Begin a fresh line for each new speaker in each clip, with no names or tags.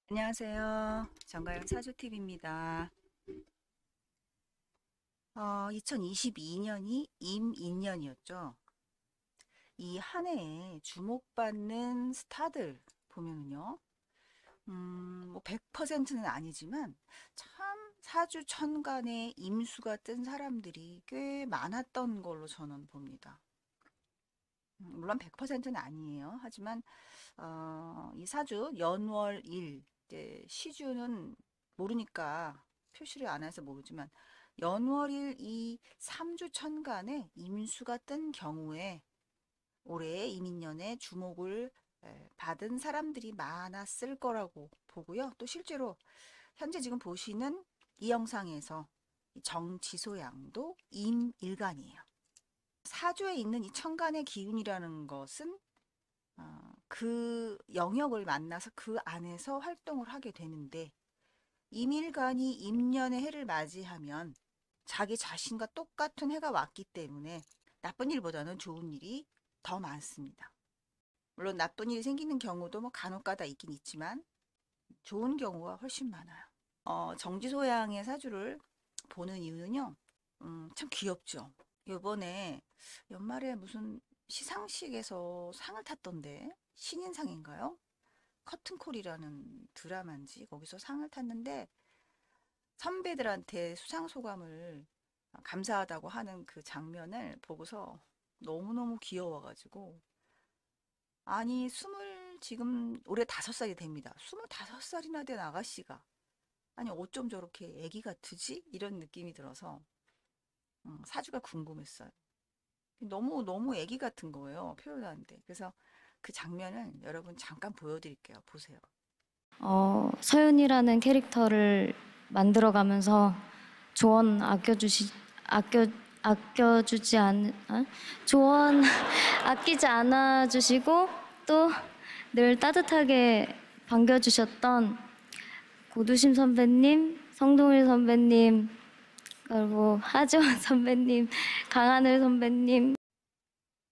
안녕하세요. 정가영 사주TV입니다. 2022년이 임인년이었죠. 이 한 해에 주목받는 스타들 보면은요, 뭐 100%는 아니지만 참 사주 천간에 임수가 뜬 사람들이 꽤 많았던 걸로 저는 봅니다. 물론 100%는 아니에요. 하지만 이 사주 연월일 이제 시주는 모르니까 표시를 안 해서 모르지만 연월일 이 3주 천간에 임수가 뜬 경우에 올해 이민년에 주목을 받은 사람들이 많았을 거라고 보고요. 또 실제로 현재 지금 보시는 이 영상에서 정지소양도 임일간이에요. 사주에 있는 이 천간의 기운이라는 것은 그 영역을 만나서 그 안에서 활동을 하게 되는데 임일간이 임년의 해를 맞이하면 자기 자신과 똑같은 해가 왔기 때문에 나쁜 일보다는 좋은 일이 더 많습니다. 물론 나쁜 일이 생기는 경우도 뭐 간혹가다 있긴 있지만 좋은 경우가 훨씬 많아요. 정지소양의 사주를 보는 이유는요. 참 귀엽죠. 요번에 연말에 무슨 시상식에서 상을 탔던데 신인상인가요? 커튼콜이라는 드라마인지 거기서 상을 탔는데 선배들한테 수상 소감을 감사하다고 하는 그 장면을 보고서 너무너무 귀여워가지고 아니 지금 올해 5살이 됩니다. 25살이나 된 아가씨가 아니 어쩜 저렇게 애기 같으지? 이런 느낌이 들어서 사주가 궁금했어요. 너무 너무 애기 같은 거예요. 표현하는데. 그래서 그 장면을 여러분 잠깐 보여드릴게요. 보세요.
서윤이라는 캐릭터를 만들어가면서 조언 아껴 아껴주지 않 조언 아끼지 않아 주시고 또 늘 따뜻하게 반겨주셨던 고두심 선배님, 성동일 선배님, 그리고 하지원 선배님, 강하늘 선배님.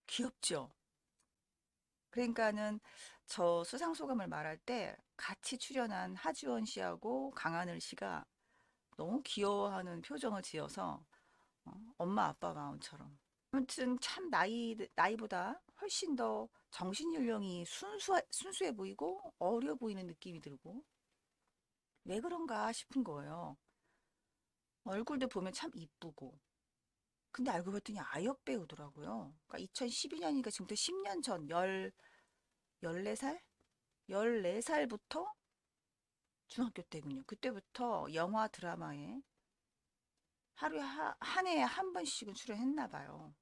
귀엽죠? 그러니까는 저 수상 소감을 말할 때 같이 출연한 하지원 씨하고 강하늘 씨가 너무 귀여워하는 표정을 지어서 엄마 아빠 마음처럼. 아무튼 참 나이보다 훨씬 더 정신 연령이 순수해 보이고 어려 보이는 느낌이 들고 왜 그런가 싶은 거예요. 얼굴도 보면 참 이쁘고. 근데 알고 봤더니 아역 배우더라고요. 그러니까 2012년이니까 지금부터 10년 전, 14살? 14살부터 중학교 때군요. 그때부터 영화 드라마에 하루에 한 해에 한 번씩은 출연했나 봐요.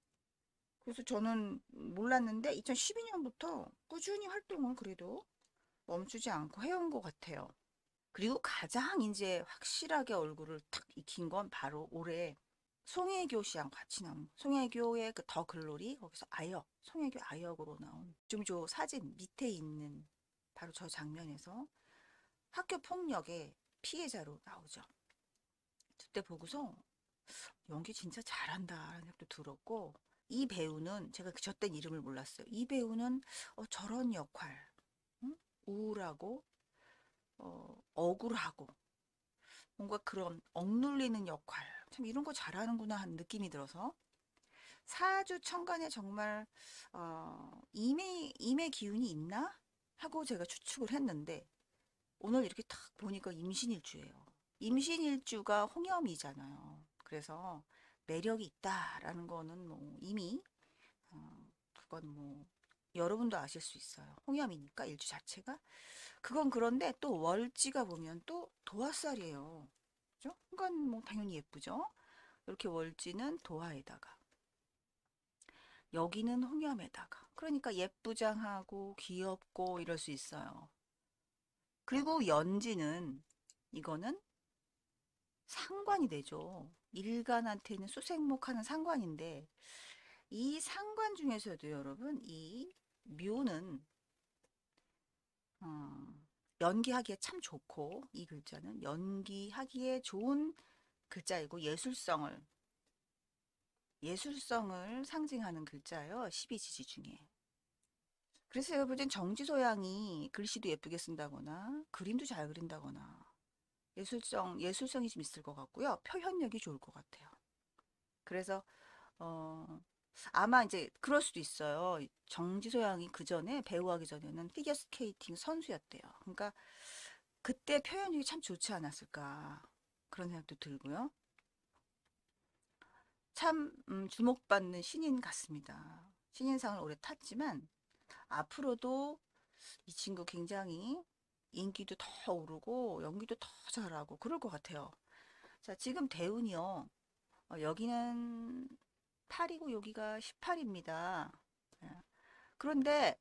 그래서 저는 몰랐는데 2012년부터 꾸준히 활동을 그래도 멈추지 않고 해온 것 같아요. 그리고 가장 이제 확실하게 얼굴을 탁 익힌 건 바로 올해 송혜교 씨랑 같이 나온 송혜교의 그 더 글로리 거기서 아역 송혜교 아역으로 나온 지금 저 사진 밑에 있는 바로 저 장면에서 학교 폭력의 피해자로 나오죠. 그때 보고서 연기 진짜 잘한다라는 생각도 들었고 이 배우는 제가 저땐 이름을 몰랐어요. 이 배우는 저런 역할 응? 우울하고 억울하고 뭔가 그런 억눌리는 역할 참 이런 거 잘하는구나 하는 느낌이 들어서 사주 천간에 정말 임의 기운이 있나 하고 제가 추측을 했는데 오늘 이렇게 딱 보니까 임신일주예요. 임신일주가 홍염이잖아요. 그래서 매력이 있다라는 거는 뭐 이미 그건 뭐 여러분도 아실 수 있어요. 홍염이니까 일주 자체가 그건 그런데 또 월지가 보면 또 도화살이에요. 그죠? 그건 뭐 당연히 예쁘죠. 이렇게 월지는 도화에다가 여기는 홍염에다가 그러니까 예쁘장하고 귀엽고 이럴 수 있어요. 그리고 연지는 이거는 상관이 되죠. 일간한테는 수생목하는 상관인데 이 상관 중에서도 여러분 이 묘는 어, 연기하기에 참 좋고 이 글자는 연기하기에 좋은 글자이고 예술성을 상징하는 글자예요. 12지지 중에. 그래서 제가 볼 땐 정지소양이 글씨도 예쁘게 쓴다거나 그림도 잘 그린다거나 예술성이 좀 있을 것 같고요. 표현력이 좋을 것 같아요. 그래서 어, 아마 이제 그럴 수도 있어요. 정지소양이 그 전에 배우하기 전에는 피겨스케이팅 선수였대요. 그러니까 그때 표현력이 참 좋지 않았을까 그런 생각도 들고요. 참 주목받는 신인 같습니다. 신인상을 오래 탔지만 앞으로도 이 친구 굉장히 인기도 더 오르고 연기도 더 잘하고 그럴 것 같아요. 자, 지금 대운이요. 여기는 8이고 여기가 18입니다. 그런데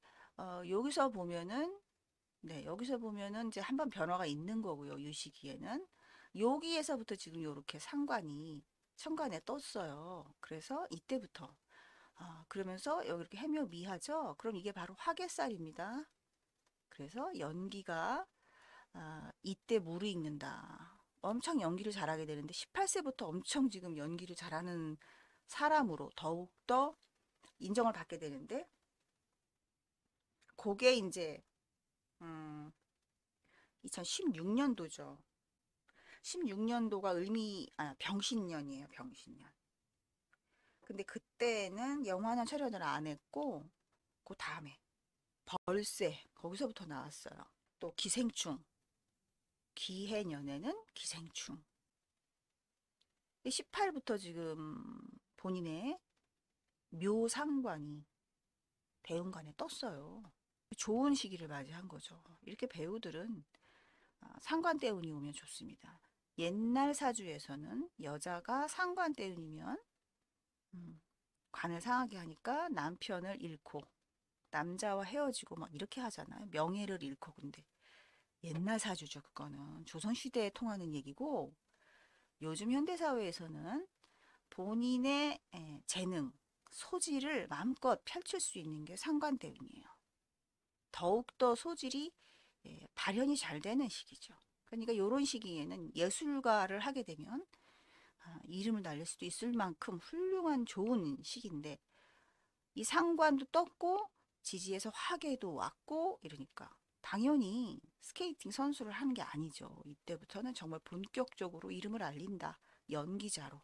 여기서 보면은 네, 여기서 보면은 이제 한번 변화가 있는 거고요. 이 시기에는 여기에서부터 지금 요렇게 상관이 천간에 떴어요. 그래서 이때부터 그러면서 여기 이렇게 해묘미하죠. 그럼 이게 바로 화개살입니다. 그래서 연기가 이때 무르익는다. 엄청 연기를 잘하게 되는데 18세부터 엄청 지금 연기를 잘하는 사람으로 더욱더 인정을 받게 되는데 그게 이제 음, 2016년도죠. 16년도가 병신년이에요. 병신년. 근데 그때는 영화는 촬영을 안 했고 그 다음에 벌새 거기서부터 나왔어요. 또 기생충. 기해년에는 기생충. 18부터 지금 본인의 묘상관이 대운관에 떴어요. 좋은 시기를 맞이한 거죠. 이렇게 배우들은 상관 대운이 오면 좋습니다. 옛날 사주에서는 여자가 상관 대운이면 음, 관을 상하게 하니까 남편을 잃고 남자와 헤어지고 막 이렇게 하잖아요. 명예를 잃고. 근데 옛날 사주죠. 그거는 조선시대에 통하는 얘기고 요즘 현대사회에서는 본인의 재능, 소질을 마음껏 펼칠 수 있는 게 상관대운이에요. 더욱더 소질이 발현이 잘 되는 시기죠. 그러니까 이런 시기에는 예술가를 하게 되면 이름을 날릴 수도 있을 만큼 훌륭한 좋은 시기인데 이 상관도 떴고 지지에서 화계도 왔고 이러니까 당연히 스케이팅 선수를 하는 게 아니죠. 이때부터는 정말 본격적으로 이름을 알린다. 연기자로.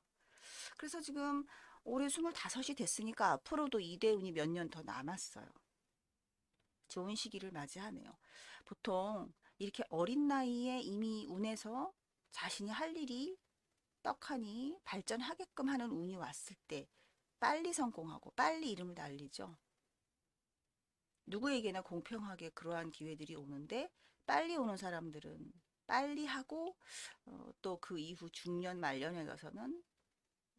그래서 지금 올해 25이 됐으니까 앞으로도 이대운이 몇 년 더 남았어요. 좋은 시기를 맞이하네요. 보통 이렇게 어린 나이에 이미 운에서 자신이 할 일이 떡하니 발전하게끔 하는 운이 왔을 때 빨리 성공하고 빨리 이름을 날리죠. 누구에게나 공평하게 그러한 기회들이 오는데 빨리 오는 사람들은 빨리 하고 또 그 이후 중년 말년에 가서는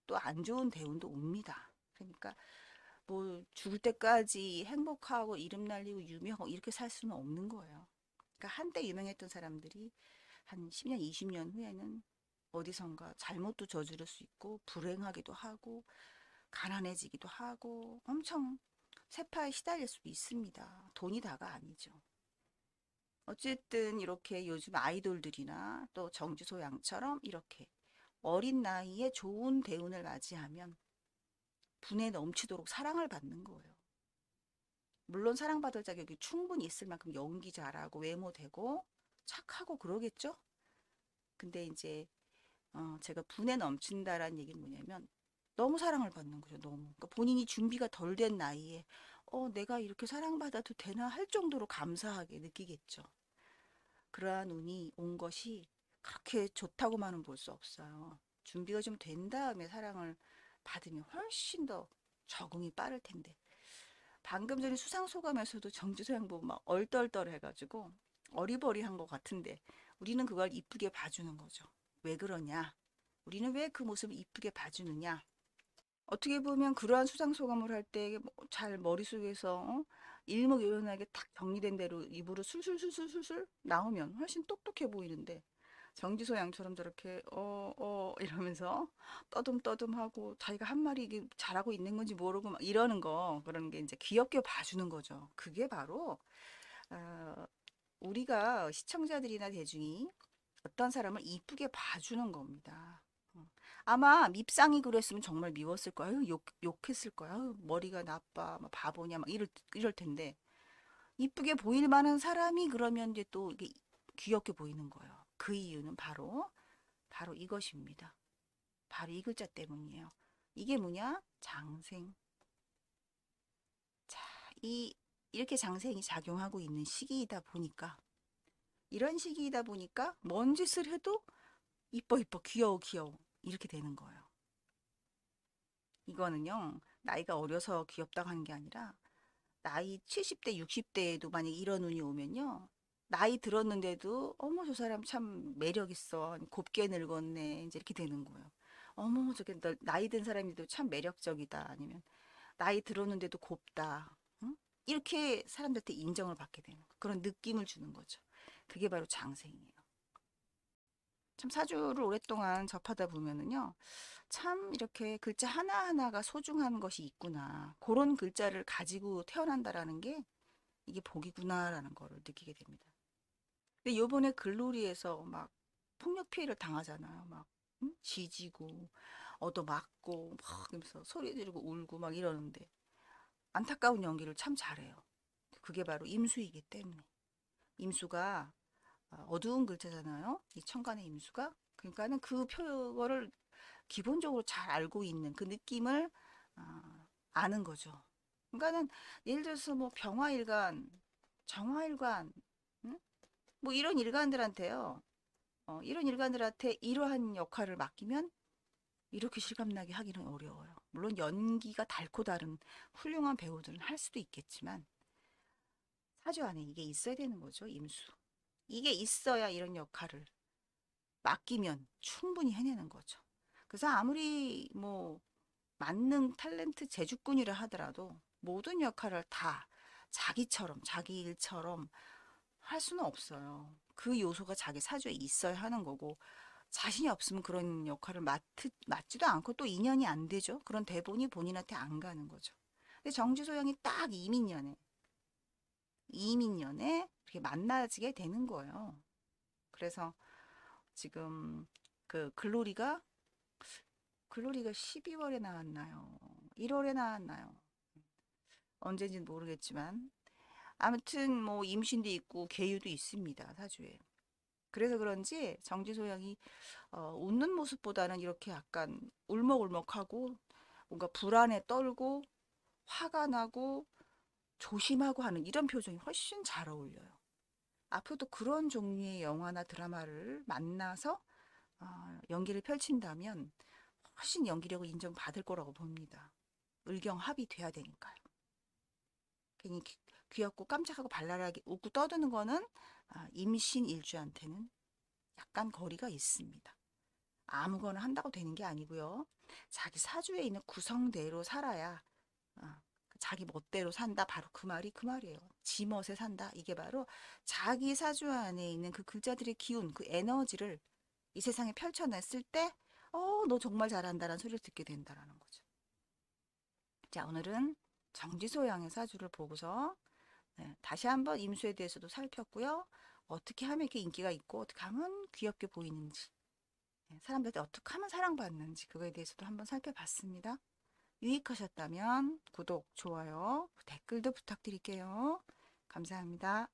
또 안 좋은 대운도 옵니다. 그러니까 뭐 죽을 때까지 행복하고 이름 날리고 유명하고 이렇게 살 수는 없는 거예요. 그러니까 한때 유명했던 사람들이 한 10년, 20년 후에는 어디선가 잘못도 저지를 수 있고 불행하기도 하고 가난해지기도 하고 엄청 세파에 시달릴 수도 있습니다. 돈이 다가 아니죠. 어쨌든 이렇게 요즘 아이돌들이나 또 정지소 양처럼 이렇게 어린 나이에 좋은 대운을 맞이하면 분에 넘치도록 사랑을 받는 거예요. 물론 사랑받을 자격이 충분히 있을 만큼 연기 잘하고 외모 되고 착하고 그러겠죠? 근데 이제 제가 분에 넘친다라는 얘기는 뭐냐면 너무 사랑을 받는 거죠. 너무. 그러니까 본인이 준비가 덜 된 나이에 내가 이렇게 사랑받아도 되나 할 정도로 감사하게 느끼겠죠. 그러한 운이 온 것이 그렇게 좋다고만은 볼 수 없어요. 준비가 좀 된 다음에 사랑을 받으면 훨씬 더 적응이 빠를 텐데. 방금 전에 수상소감에서도 정주소양 보고 막 얼떨떨 해가지고 어리버리한 것 같은데 우리는 그걸 이쁘게 봐주는 거죠. 왜 그러냐? 우리는 왜 그 모습을 이쁘게 봐주느냐? 어떻게 보면 그러한 수상소감을 할 때 잘 머릿속에서 일목요연하게 딱 정리된 대로 입으로 술술술술술 나오면 훨씬 똑똑해 보이는데 정지소 양처럼 저렇게 이러면서 떠듬떠듬하고 자기가 한 말이 이게 잘하고 있는 건지 모르고 막 이러는 거 그런 게 이제 귀엽게 봐주는 거죠. 그게 바로 어, 우리가 시청자들이나 대중이 어떤 사람을 이쁘게 봐주는 겁니다. 어. 아마 밉상이 그랬으면 정말 미웠을 거야. 아유, 욕했을 거야. 아유, 머리가 나빠, 막 바보냐, 막 이럴 텐데. 이쁘게 보일 만한 사람이 그러면 이제 또 이게 귀엽게 보이는 거예요. 그 이유는 바로 이것입니다. 바로 이 글자 때문이에요. 이게 뭐냐? 장생. 자, 이렇게 장생이 작용하고 있는 시기이다 보니까, 이런 시기이다 보니까 뭔 짓을 해도 이뻐, 이뻐, 귀여워, 귀여워. 이렇게 되는 거예요. 이거는요, 나이가 어려서 귀엽다고 하는 게 아니라, 나이 70대, 60대에도 만약 이런 운이 오면요, 나이 들었는데도, 어머, 저 사람 참 매력 있어. 곱게 늙었네. 이제 이렇게 되는 거예요. 어머, 저게 나이 든 사람이도 참 매력적이다. 아니면, 나이 들었는데도 곱다. 응? 이렇게 사람들한테 인정을 받게 되는 거. 그런 느낌을 주는 거죠. 그게 바로 장생이에요. 참 사주를 오랫동안 접하다 보면은요, 참 이렇게 글자 하나하나가 소중한 것이 있구나. 그런 글자를 가지고 태어난다라는 게 이게 복이구나라는 거를 느끼게 됩니다. 근데 요번에 글로리에서 막 폭력 피해를 당하잖아요. 막 응? 지지고 얻어맞고 막 이러면서 소리 지르고 울고 막 이러는데 안타까운 연기를 참 잘해요. 그게 바로 임수이기 때문에. 임수가 어두운 글자잖아요. 이 천간의 임수가. 그러니까는 그 표어를 기본적으로 잘 알고 있는 그 느낌을 아는 거죠. 그러니까는 예를 들어서 뭐 병화일간, 정화일간, 응? 뭐 이런 일간들한테요. 이런 일간들한테 이러한 역할을 맡기면 이렇게 실감나게 하기는 어려워요. 물론 연기가 달고 다른 훌륭한 배우들은 할 수도 있겠지만 사주 안에 이게 있어야 되는 거죠, 임수. 이게 있어야 이런 역할을 맡기면 충분히 해내는 거죠. 그래서 아무리 뭐 만능 탤런트 제주꾼이라 하더라도 모든 역할을 다 자기처럼 자기 일처럼 할 수는 없어요. 그 요소가 자기 사주에 있어야 하는 거고 자신이 없으면 그런 역할을 맡지도 않고 또 인연이 안 되죠. 그런 대본이 본인한테 안 가는 거죠. 근데 정지소양이 딱 이민년에 이렇게 만나지게 되는 거예요. 그래서 지금 그 글로리가 12월에 나왔나요? 1월에 나왔나요? 언제인지는 모르겠지만 아무튼 뭐 임신도 있고 계유도 있습니다. 사주에. 그래서 그런지 정지소양이 웃는 모습보다는 이렇게 약간 울먹울먹하고 뭔가 불안에 떨고 화가 나고 조심하고 하는 이런 표정이 훨씬 잘 어울려요. 앞으로도 그런 종류의 영화나 드라마를 만나서 연기를 펼친다면 훨씬 연기력을 인정받을 거라고 봅니다. 의경합이 돼야 되니까요. 괜히 귀엽고 깜짝하고 발랄하게 웃고 떠드는 거는 임신 일주한테는 약간 거리가 있습니다. 아무거나 한다고 되는 게 아니고요. 자기 사주에 있는 구성대로 살아야 자기 멋대로 산다. 바로 그 말이에요. 지 멋에 산다. 이게 바로 자기 사주 안에 있는 그 글자들의 기운, 그 에너지를 이 세상에 펼쳐냈을 때, 너 정말 잘한다라는 소리를 듣게 된다라는 거죠. 자, 오늘은 정지소양의 사주를 보고서 네, 다시 한번 임수에 대해서도 살폈고요. 어떻게 하면 이렇게 인기가 있고 어떻게 하면 귀엽게 보이는지 네, 사람들한테 어떻게 하면 사랑받는지 그거에 대해서도 한번 살펴봤습니다. 유익하셨다면 구독, 좋아요, 댓글도 부탁드릴게요. 감사합니다.